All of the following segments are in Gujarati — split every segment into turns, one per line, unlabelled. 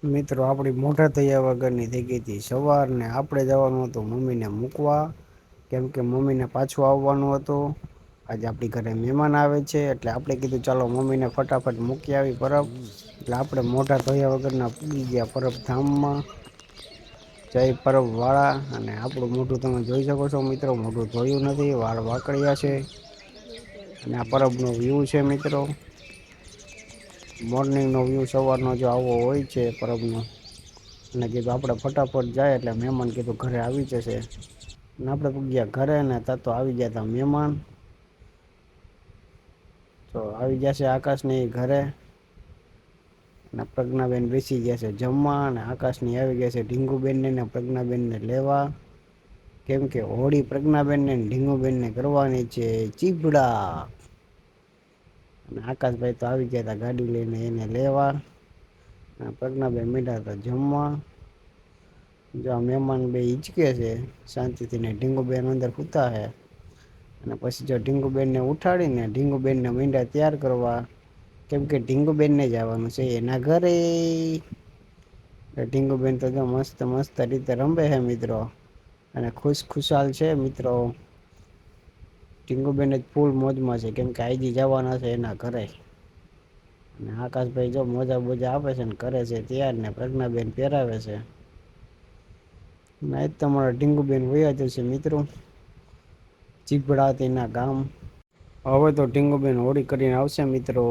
મિત્રો આપણી મોટા થયા વગરની થઈ ગઈ હતી સવાર ને આપણે જવાનું હતું મમ્મીને મૂકવા, કેમ કે મમ્મીને પાછું આવવાનું હતું. આજે આપણી ઘરે મહેમાન આવે છે એટલે આપણે કીધું ચાલો મમ્મીને ફટાફટ મૂકી આવી પરબ. એટલે આપણે મોઢા ધોયા વગરના પૂગી ગયા પરબધામમાં. જય પરબ વાળા. અને આપણું મોઢું તમે જોઈ શકો છો મિત્રો, મોઢું ધોયું નથી, વાળ વાકડિયા છે. અને આ પરબ નો વ્યૂ છે મિત્રો. મોર્નિંગ નો વ્યૂ સવારનો જો આવો હોય છે પરબનો. અને કીધું આપડે ફટાફટ જાય એટલે મહેમાન કીધું ઘરે આવી જશે. આપડે પૂગ્યા ઘરે ને તા તો આવી ગયા તા મહેમાન. તો આવી જશે આકાશની ઘરે. અને પ્રજ્ઞાબેન બેસી ગયા છે જમવા, અને આકાશની આવી ગયા છે ઢીંગુબેન ને પ્રજ્ઞાબેનને લેવા. કેમ કે હોળી પ્રજ્ઞાબેનને ઢીંગુબેનને કરવાની છે ચીભડા. અને આકાશભાઈ તો આવી ગયા તા ગાડી લઈને એને લેવા. પ્રજ્ઞાબેન મીઠા હતા જમવા. જો મહેમાન બે હિચકે છે શાંતિથી, ને ઢીંગુબેન અંદર હુતા હે. અને પછી જો ઢીંગુબેનને ઉઠાડીને ઢીંગુબેનને મીંડ્યા તૈયાર કરવા. કેમ કે ઢીંગુબેનને જવાનું છે એના ઘરે. ઢીંગુબેન તો મસ્ત મસ્ત રીતે રમે હે મિત્રો. અને ખુશખુશાલ છે મિત્રો. ટીંગુબેન જ ફૂલ મોજમાં છે કેમ કે આઈજી જવાના છે એના ઘરે. અને આકાશભાઈ જો મોજા બોજા આપે છે ને કરે છે ત્યાર, ને પ્રજ્ઞાબેન પહેરાવે છે. આજ તમારા ઢીંગુબેન વયા જશે મિત્રો. ચીભડા ગામ. હવે તો ઢીંગુબેન હોળી કરીને આવશે મિત્રો,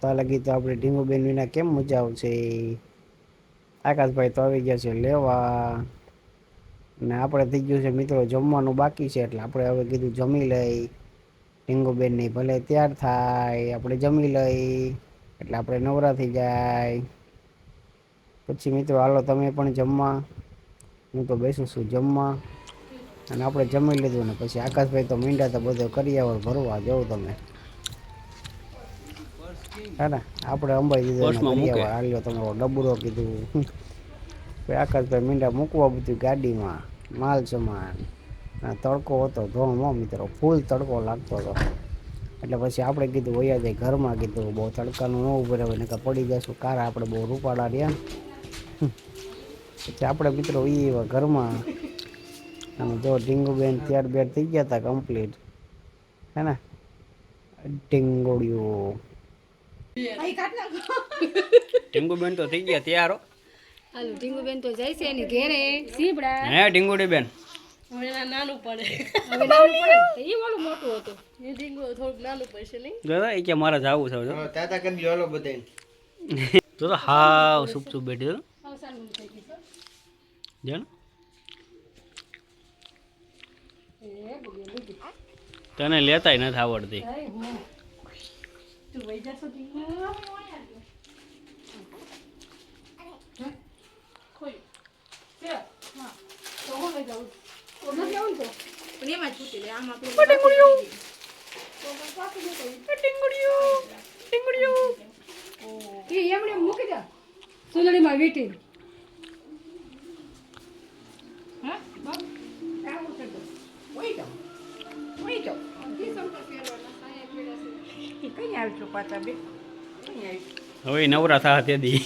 તા લગી તો આપડે ઢીંગુબેન વિના કેમ મજા આવશે. આકાશભાઈ તો આવી ગયા છે લેવા. ને આપડે થઈ ગયું છે મિત્રો જમવાનું બાકી છે એટલે આપડે હવે કીધું જમી લઈ. ઢીંગુબેનની ભલે તૈયાર થાય આપડે જમી લઈ. એટલે આપડે નવરા થઈ જાય. પછી મિત્રો હાલો તમે પણ જમવા. હું તો બેસું છું જમવા. અને આપડે જમી લીધું ને પછી આકાશભાઈ તો મીંડા તો બધો કરિયાવર ભરવા જવું તમે. હે આપડે અંબાઈ દીધું એને
પર્સમાં મૂકે.
કરિયાવર હાલ્યો તમે ડબુરો કીધું. આકાશભાઈ મીંડા મૂકવા બધું ગાડીમાં માલ સમાન. તડકો હતો ધોમ મિત્રો ફૂલ તડકો લાગતો હતો. એટલે પછી આપડે કીધું વયા જાય ઘરમાં, કીધું બહુ તડકાનું ન ઉભું રહેવાય નકર પડી જશું કાર આપડે બહુ રૂપાળા રહ્યા ને. પછી આપડે મિત્રો વઈ આવ્યા ઘરમાં. અને જો ઢીંગુબેન ત્યાર બેર થઇ ગયા તા કમ્પ્લીટ. હેને ટીંગોળિયો.
ટીંગુબેન તો થઈ ગયા તૈયાર હો.
હાલો ઢીંગુબેન તો જાય છે એની ઘેરે સીબડા.
હે ઢીંગુડી બેન.
હવે નાનું પડે. હવે નાનું પડે એ વાળું મોટું હતું. એ ઢીંગુ થોડુંક નાનું પડશે નહીં.
દાદા એ કે મારે જાવું છે જો.
તાતા કરી દો હાલો બધાને.
તો હાવ સુપ સુપ બેઠી હો.
સારું થઈ ગયું છે.
જાણ.
એ બોલી લીધી.
તને લેતાય નથી આવડતી.
તું વઈ જશો ઢીંગુ. મૂકી દે સુલડીમાં વીટી. કઈ આવીશું પાછા બે
હવે નવરા થા તે દી.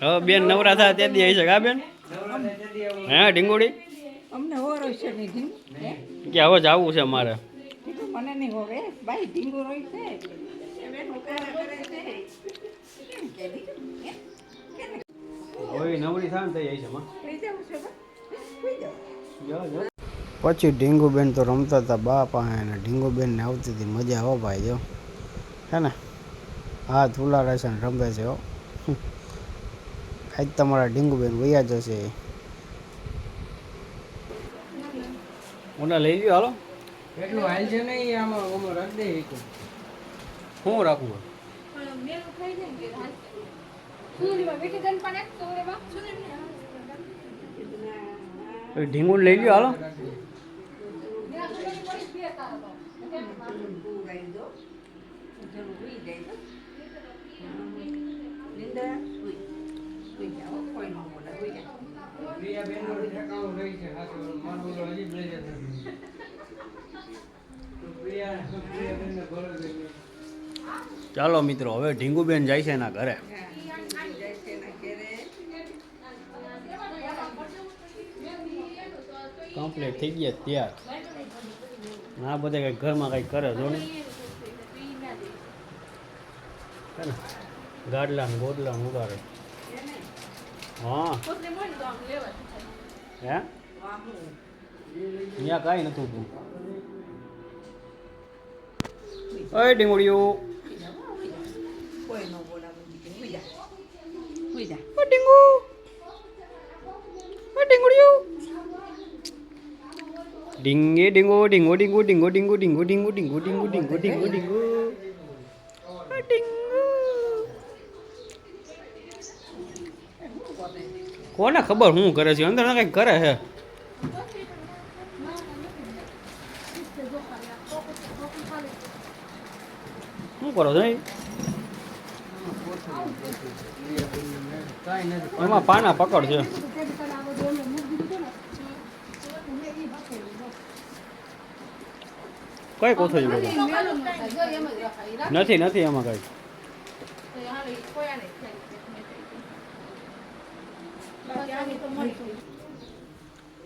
હવે બેન નવરા થા તે દી આવી છે કા બેન. હે ઢીંગુડી
અમને હોરો છે નહીં
કે હવે જવું છે મારે.
મને નહીં હોવે ભાઈ ઢીંગુ રોઈ છે
હવે નવરી થાય ને થઈ જાય છે માં.
પછી ઢીંગુબેન તો રમતા હતા બા પાસે, અને ઢીંગુબેનને આવતી હતી મજા હો ભાઈ જો. હે ને હાથ ઉલાડે છે ને રમે છે હો. આજ તમારા ઢીંગુબેન વયા જશે.
ઓના લઈ ગયો હાલો.
એટલું હાલ છે નહીં આમાં રખ દે
શું રાખવું ઢીંગુડ લઈ ગયો હાલો.
પ્રિયા
ચાલો મિત્રો હવે ઢીંગુબેન જાય છે એના ઘરે.
જાય છે એના ઘેરે.
કમ્પ્લીટ થઈ ગયા તૈયાર. આ બધા કંઈક ઘરમાં કંઈક કરે જો ને હે ને? ગાડલા ને ગોડલા ને ઉડાડે. હા હે અહીંયા કાંઈ નતું તું. ઓય ડીંગુડિયું.
કોઈ ન બોલાવે બીજું. હુઈ જા. હુઈ જા.
ઓ ડીંગુ. ઓ ડીંગુડિયું. ડીંગે ડીંગો ડીંગો ડીંગો ડીંગો ડીંગો ડીંગો ડીંગો ડીંગો ડીંગો ડીંગો ડીંગો ડીંગો. ઓ ડીંગુ. કોને ખબર શું કરે છે અંદર કંઈક કરે છે. શું કરો છો એમાં પાના પકડ છે. કઈ કોથળી નથી નથી એમાં કઈ.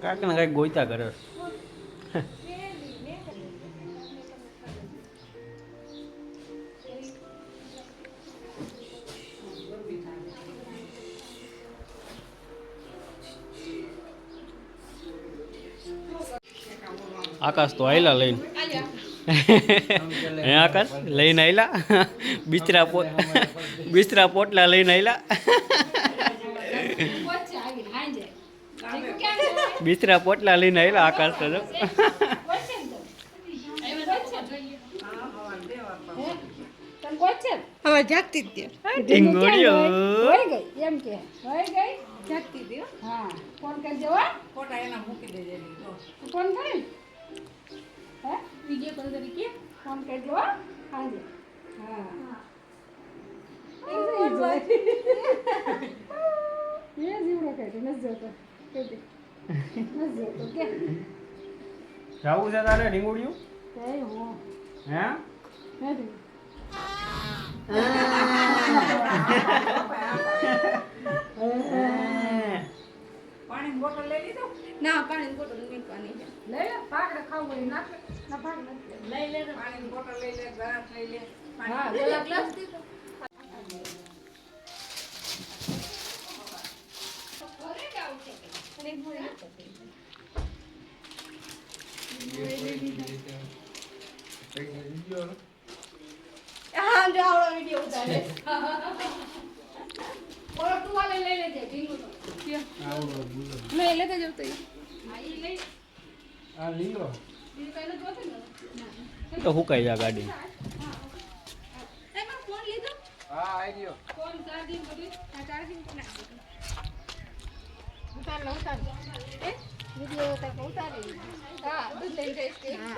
કાંઈક ને કાંઈક ગોઈતા કરે. આકાશ તો આયલા લઈને હે આકાશ લઈને આયલા બિસ્તરા પોટલા લઈને આયલા. બિસ્તરા પોટલા લઈને આયલા આકાશ તો.
હવે જાગતી જ દે.
ઢીંગોડિયો
એમ કે વહી ગઈ
જાગતી દે.
હા ફોન કરજો હો
ફોટા એના મૂકી દેજે.
ફોન કરે હે વિડિયો કોલ કરી કે ફોન કરજો હો હાજે હા એ જીવડો કે નસ જોતો કે નસ જોતો કે
જાવું છે તારે ઢીંગોડિયું
એ હો
હે
હે
પાણીની બોટલ લઈ લીધો.
ના પાણી બોટલ નીકળવાની છે લઈ લે પાકડે ખાવું હોય નાખ ના પાક નથી લઈ લે
પાણીની બોટલ લઈ લે. ગ્લાસ લઈ લે.
હા પેલા ગ્લાસ દીધો હા જો આવડો વિડિયો ઉતારે બોલો તું વાલે લઈ લેજે ઢીંગુ તો લઈ લેતે જતો હા ઈ લઈ
આ લીલો
બીજું કઈ ન જોતું ને
તો હુકાઈ જા ગાડી.
એમાં ફોન લીધો
હા આઈ ગયો.
ફોન ચાર્જિંગ બધું આ ચાર્જિંગ નાખ ઉતાર લો ઉતાર એ વિડિયો તો ઉતારી હા દૂધ લઈને જઈશ કે હા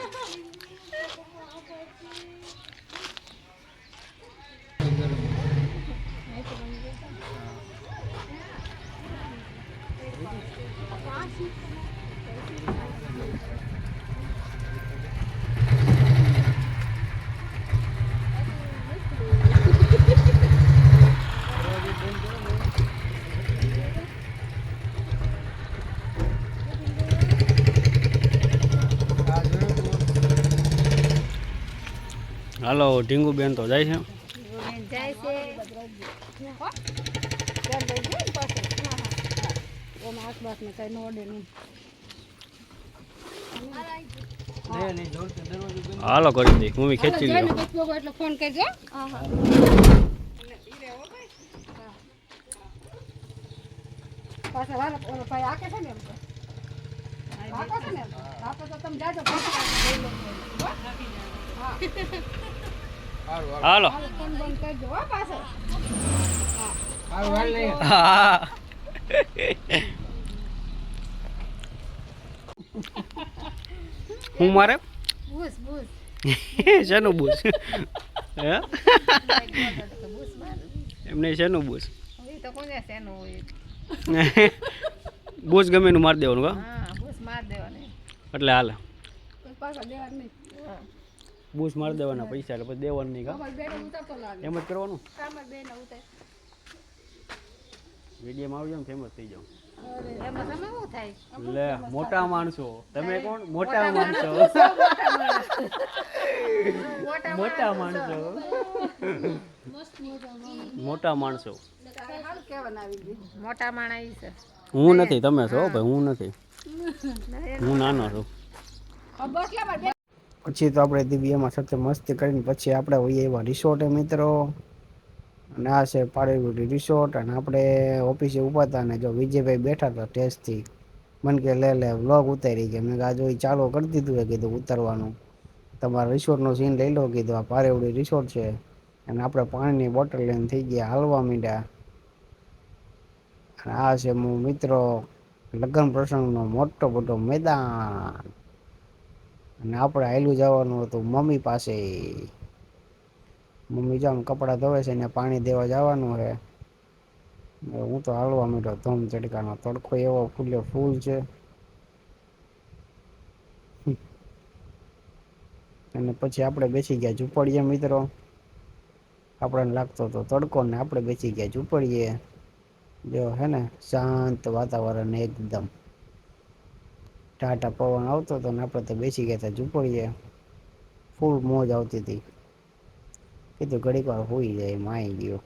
હાલો ઢીંગુબેન તો જાય છે.
જાય છે હો ચાલ લઈ જાય પાછો હા હા ઓમાં હાથ બાથ ને કઈ નોડે નહીં
હાલો કરી દે મમ્મી ખેંચી લે.
એટલે ફોન કરજો હા હા પાછા વાળા ઓલો ભાઈ આકે છે ને એમ આકે છે ને આપો તો તમે જાજો પાછા લઈ લો હા
હાલો
ફોન બંધ કરજો હો પાછો
હારું હાલ નહીં.
હા હું મારે
બુસ બુસ
શેનું બૂસ હે
બુસ માર
એમને શેનું બૂસ
એ તો કોને શેનું હોય
બૂસ ગમે એનું મારી દેવાનું કા
હા બુસ માર દેવાની
એટલે હાલે
કોઈ પાછા દેવા નહીં
બૂસ મારી દેવાના પૈસા એટલે પછી દેવાનું નહીં કા
અમારી બેન ઉતરતો લાગે
એમ જ કરવાનું
અમારી બેન ઉતરે
વિડીયોમાં આવજો ને ફેમસ થઈ જાવ
અરે એમાં તમે શું થાય
લે મોટા માણસો તમે કોણ મોટા માણસો મોટા માણસો મોટા માણસો
સારું કહેવાનું આવી ગયું
મોટા માણા ઈ છે
હું નથી તમે છો ભાઈ હું નથી હું નાનો છું
બસ લે મારી બેન
પછી તો આપણે દિવ્યામાં સાથે મસ્તી કરીને પછી આપણે હોઈએ એવા રિસોર્ટે મિત્રો અને આ છે પારેગુડી રિસોર્ટ અને આપણે ઓફિસે ઊભા હતા ને જો વિજયભાઈ બેઠા હતા ટેસ્ટથી મને કે લે વ્લોગ ઉતારી ગયા મેં આ જો ઈ ચાલુ કરી દીધું કીધું ઉતારવાનું તમારા રિસોર્ટનો સીન લઈ લો કીધું આ પારેવડી રિસોર્ટ છે અને આપણે પાણીની બોટલ લઈને થઈ ગયા હાલવા માંડ્યા અને આ છે હું મિત્રો લગ્ન પ્રસંગનો મોટો મોટો મેદાન અને આપણે હાલ્યું જવાનું હતું મમ્મી પાસે મમ્મી જો આમ કપડાં ધોવે છે ને પાણી દેવા જવાનું છે હું તો હાલવા માંડ્યો ધૂમ તડકાનો તડકો એવો ફૂલ્યો ફૂલ છે અને પછી આપણે બેસી ગયા ઝૂંપડીએ મિત્રો આપણને લાગતો હતો તડકો ને આપણે બેસી ગયા ઝૂંપડીએ જો હે ને શાંત વાતાવરણ એકદમ ટાટા પવન આવતો હતો ને આપણે તો બેસી ગયા હતા ઝૂંપડીએ ફૂલ મોજ આવતી હતી કીધું ઘડીક વાર હોઈ જાય માઈ ગયો